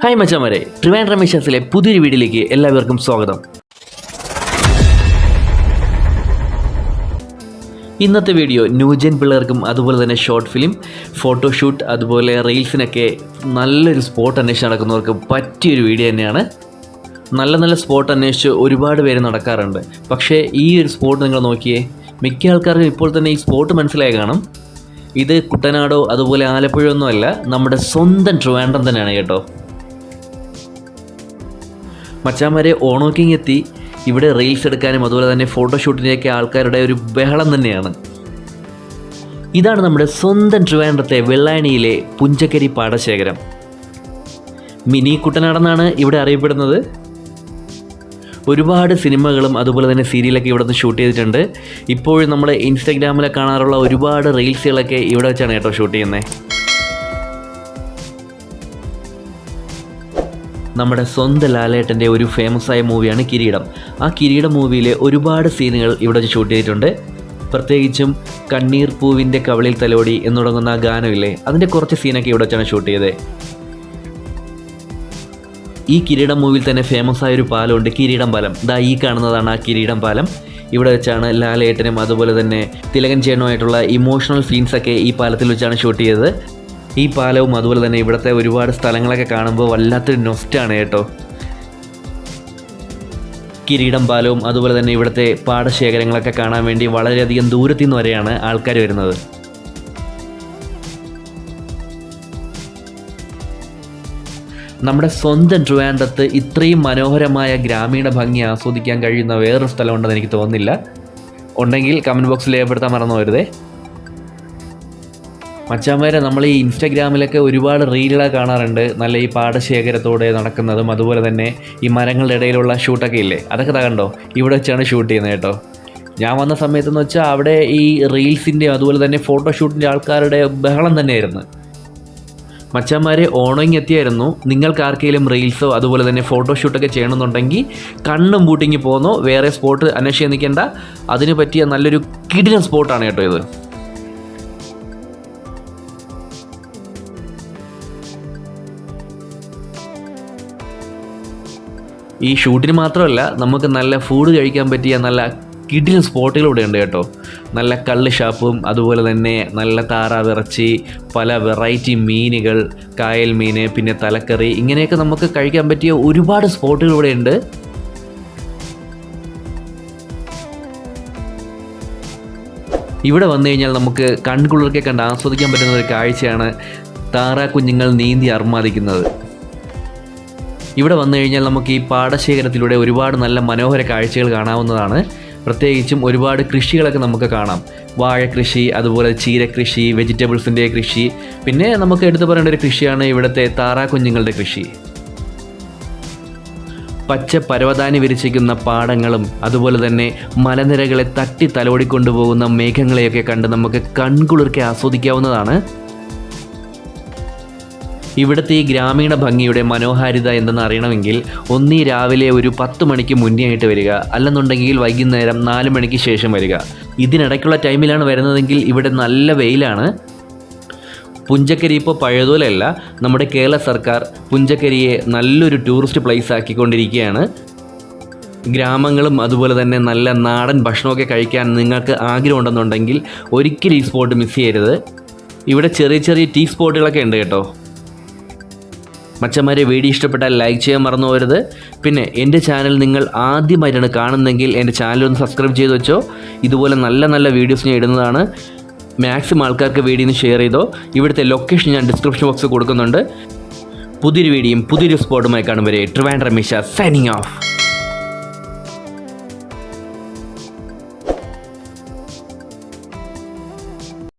Hi മച്ചാമാരെ, ട്രിവാൻഡ്രം മിഷൻസിലെ പുതിയൊരു വീഡിയോയിലേക്ക് എല്ലാവർക്കും സ്വാഗതം. ഇന്നത്തെ വീഡിയോ ന്യൂജൻ പിള്ളേർക്കും അതുപോലെ തന്നെ ഷോർട്ട് ഫിലിം, ഫോട്ടോഷൂട്ട്, അതുപോലെ റീൽസിനൊക്കെ നല്ലൊരു സ്പോട്ട് അന്വേഷിച്ച് നടക്കുന്നവർക്ക് പറ്റിയൊരു വീഡിയോ തന്നെയാണ്. നല്ല സ്പോട്ട് അന്വേഷിച്ച് ഒരുപാട് പേര് നടക്കാറുണ്ട്. പക്ഷേ ഈ ഒരു സ്പോട്ട് നിങ്ങൾ നോക്കിയേ, മിക്ക ആൾക്കാർക്കും ഇപ്പോൾ തന്നെ ഈ സ്പോട്ട് മനസ്സിലായി കാണും. ഇത് കുട്ടനാടോ അതുപോലെ ആലപ്പുഴയൊന്നുമല്ല, നമ്മുടെ സ്വന്തം ട്രിവാൻഡ്രം തന്നെയാണ് കേട്ടോ. മച്ചാന്മാരെ, ഓണോക്കിങ് എത്തി. ഇവിടെ റീൽസ് എടുക്കാനും അതുപോലെ തന്നെ ഫോട്ടോഷൂട്ടിൻ്റെയൊക്കെ ആൾക്കാരുടെ ഒരു ബഹളം തന്നെയാണ്. ഇതാണ് നമ്മുടെ സ്വന്തം ട്രിവാൻഡ്രത്തെ വെള്ളായണിയിലെ പുഞ്ചക്കരി പാടശേഖരം. മിനി കുട്ടനാടെന്നാണ് ഇവിടെ അറിയപ്പെടുന്നത്. ഒരുപാട് സിനിമകളും അതുപോലെ തന്നെ സീരിയലൊക്കെ ഇവിടെ നിന്ന് ഷൂട്ട് ചെയ്തിട്ടുണ്ട്. ഇപ്പോഴും നമ്മൾ ഇൻസ്റ്റാഗ്രാമിൽ കാണാറുള്ള ഒരുപാട് റീൽസുകളൊക്കെ ഇവിടെ വെച്ചാണ് കേട്ടോ ഷൂട്ട് ചെയ്യുന്നത്. നമ്മുടെ സ്വന്തം ലാലേട്ടൻ്റെ ഒരു ഫേമസായ മൂവിയാണ് കിരീടം. ആ കിരീടം മൂവിയിലെ ഒരുപാട് സീനുകൾ ഇവിടെ വെച്ച് ഷൂട്ട് ചെയ്തിട്ടുണ്ട്. പ്രത്യേകിച്ചും കണ്ണീർ പൂവിൻ്റെ കവളിൽ തലോടി എന്ന് തുടങ്ങുന്ന ആ ഗാനമില്ലേ, അതിൻ്റെ കുറച്ച് സീനൊക്കെ ഇവിടെ വെച്ചാണ് ഷൂട്ട് ചെയ്തത്. ഈ കിരീടം മൂവിയിൽ തന്നെ ഫേമസായ ഒരു പാലമുണ്ട്, കിരീടം പാലം. ഈ കാണുന്നതാണ് ആ കിരീടം പാലം. ഇവിടെ വെച്ചാണ് ലാലേട്ടനും അതുപോലെ തന്നെ തിലകൻ ചേട്ടനുമായിട്ടുള്ള ഇമോഷണൽ സീൻസൊക്കെ ഈ പാലത്തിൽ വെച്ചാണ് ഷൂട്ട് ചെയ്തത്. ഈ പാലവും അതുപോലെ തന്നെ ഇവിടുത്തെ ഒരുപാട് സ്ഥലങ്ങളൊക്കെ കാണുമ്പോൾ വല്ലാത്തൊരു നൊസ്റ്റാണ് കേട്ടോ. കിരീടം പാലവും അതുപോലെ തന്നെ ഇവിടുത്തെ പാടശേഖരങ്ങളൊക്കെ കാണാൻ വേണ്ടി വളരെയധികം ദൂരത്തു നിന്ന് വരെയാണ് ആൾക്കാർ വരുന്നത്. നമ്മുടെ സ്വന്തം ട്രിവാൻഡ്രത്ത് ഇത്രയും മനോഹരമായ ഗ്രാമീണ ഭംഗി ആസ്വദിക്കാൻ കഴിയുന്ന വേറൊരു സ്ഥലമുണ്ടെന്ന് എനിക്ക് തോന്നുന്നില്ല. ഉണ്ടെങ്കിൽ കമൻറ്റ് ബോക്സിൽ രേഖപ്പെടുത്താൻ മറന്നു പോരുതേ. മച്ചാന്മാരെ, നമ്മൾ ഈ ഇൻസ്റ്റാഗ്രാമിലൊക്കെ ഒരുപാട് റീലുകൾ കാണാറുണ്ട്. നല്ല ഈ പാടശേഖരത്തോടെ നടക്കുന്നതും അതുപോലെ തന്നെ ഈ മരങ്ങളുടെ ഇടയിലുള്ള ഷൂട്ടൊക്കെ ഇല്ലേ, അതൊക്കെ കണ്ടോ, ഇവിടെ വെച്ചാണ് ഷൂട്ട് ചെയ്യുന്നത് കേട്ടോ. ഞാൻ വന്ന സമയത്തെന്ന് വെച്ചാൽ അവിടെ ഈ റീൽസിൻ്റെയും അതുപോലെ തന്നെ ഫോട്ടോഷൂട്ടിൻ്റെ ആൾക്കാരുടെ ബഹളം തന്നെയായിരുന്നു. മച്ചാന്മാരെ, ഓണോയിങ് എത്തിയായിരുന്നു. നിങ്ങൾക്ക് ആർക്കെങ്കിലും റീൽസോ അതുപോലെ തന്നെ ഫോട്ടോഷൂട്ടൊക്കെ ചെയ്യണമെന്നുണ്ടെങ്കിൽ കണ്ണും പൂട്ടിങ്ങി പോകുന്നോ, വേറെ സ്പോട്ട് അന്വേഷിക്കാൻ നിൽക്കേണ്ട. അതിന് പറ്റിയ നല്ലൊരു കിടിലൻ സ്പോട്ടാണ് കേട്ടോ ഇത്. ഈ ഷൂട്ടിന് മാത്രമല്ല, നമുക്ക് നല്ല ഫുഡ് കഴിക്കാൻ പറ്റിയ നല്ല കിടിലൻ സ്പോട്ടുകളിവിടെ ഉണ്ട് കേട്ടോ. നല്ല കള്ള് ഷാപ്പും അതുപോലെ തന്നെ നല്ല താറാവിറച്ചി, പല വെറൈറ്റി മീനുകൾ, കായൽ മീൻ, പിന്നെ തലക്കറി, ഇങ്ങനെയൊക്കെ നമുക്ക് കഴിക്കാൻ പറ്റിയ ഒരുപാട് സ്പോട്ടുകൾ ഇവിടെ ഉണ്ട്. ഇവിടെ വന്നു കഴിഞ്ഞാൽ നമുക്ക് കൺകുളിർക്കെ കണ്ട് ആസ്വദിക്കാൻ പറ്റുന്ന ഒരു കാഴ്ചയാണ് താറാ കുഞ്ഞുങ്ങൾ നീന്തി അർമാദിക്കുന്നത്. ഇവിടെ വന്നു കഴിഞ്ഞാൽ നമുക്ക് ഈ പാടശേഖരത്തിലൂടെ ഒരുപാട് നല്ല മനോഹര കാഴ്ചകൾ കാണാവുന്നതാണ്. പ്രത്യേകിച്ചും ഒരുപാട് കൃഷികളൊക്കെ നമുക്ക് കാണാം. വാഴ കൃഷി, അതുപോലെ ചീരകൃഷി, വെജിറ്റബിൾസിൻ്റെ കൃഷി, പിന്നെ നമുക്ക് എടുത്തു പറയേണ്ട ഒരു കൃഷിയാണ് ഇവിടുത്തെ താറാ കുഞ്ഞുങ്ങളുടെ കൃഷി. പച്ച പരവതാനി വിരിച്ചിരിക്കുന്ന പാടങ്ങളും അതുപോലെ തന്നെ മലനിരകളെ തട്ടി തലോടിക്കൊണ്ടുപോകുന്ന മേഘങ്ങളെയൊക്കെ കണ്ട് നമുക്ക് കൺകുളിർക്കെ ആസ്വദിക്കാവുന്നതാണ്. ഇവിടുത്തെ ഈ ഗ്രാമീണ ഭംഗിയുടെ മനോഹാരിത എന്തെന്ന് അറിയണമെങ്കിൽ ഒന്നീ രാവിലെ ഒരു 10 മണിക്ക് മുന്നേ ആയിട്ട് വരിക, അല്ലെന്നുണ്ടെങ്കിൽ വൈകുന്നേരം 4 മണിക്ക് ശേഷം വരിക. ഇതിനിടയ്ക്കുള്ള ടൈമിലാണ് വരുന്നതെങ്കിൽ ഇവിടെ നല്ല വെയിലാണ്. പുഞ്ചക്കരി ഇപ്പോൾ പഴയതുപോലെയല്ല. നമ്മുടെ കേരള സർക്കാർ പുഞ്ചക്കരിയെ നല്ലൊരു ടൂറിസ്റ്റ് പ്ലേസ് ആക്കിക്കൊണ്ടിരിക്കുകയാണ്. ഗ്രാമങ്ങളും അതുപോലെ തന്നെ നല്ല നാടൻ ഭക്ഷണമൊക്കെ കഴിക്കാൻ നിങ്ങൾക്ക് ആഗ്രഹമുണ്ടെന്നുണ്ടെങ്കിൽ ഒരിക്കലും ഈ സ്പോട്ട് മിസ് ചെയ്യരുത്. ഇവിടെ ചെറിയ ടീ സ്പോട്ടുകളൊക്കെ ഉണ്ട് കേട്ടോ. മച്ചന്മാരെ, വീഡിയോ ഇഷ്ടപ്പെട്ടാൽ ലൈക്ക് ചെയ്യാൻ മറന്നു പോകരുത്. പിന്നെ എൻ്റെ ചാനൽ നിങ്ങൾ ആദ്യമായിട്ടാണ് കാണുന്നതെങ്കിൽ എൻ്റെ ചാനലൊന്ന് സബ്സ്ക്രൈബ് ചെയ്ത് വെച്ചോ. ഇതുപോലെ നല്ല വീഡിയോസ് ഞാൻ ഇടുന്നതാണ്. മാക്സിമം ആൾക്കാർക്ക് വീഡിയോ ഷെയർ ചെയ്തോ. ഇവിടുത്തെ ലൊക്കേഷൻ ഞാൻ ഡിസ്ക്രിപ്ഷൻ ബോക്സിൽ കൊടുക്കുന്നുണ്ട്. പുതിയൊരു വീഡിയോയും പുതിയൊരു സ്പോട്ടുമായി കാണും വരെ ട്രിവാൻഡ്രം മിഷ സൈനിങ് ഓഫ്.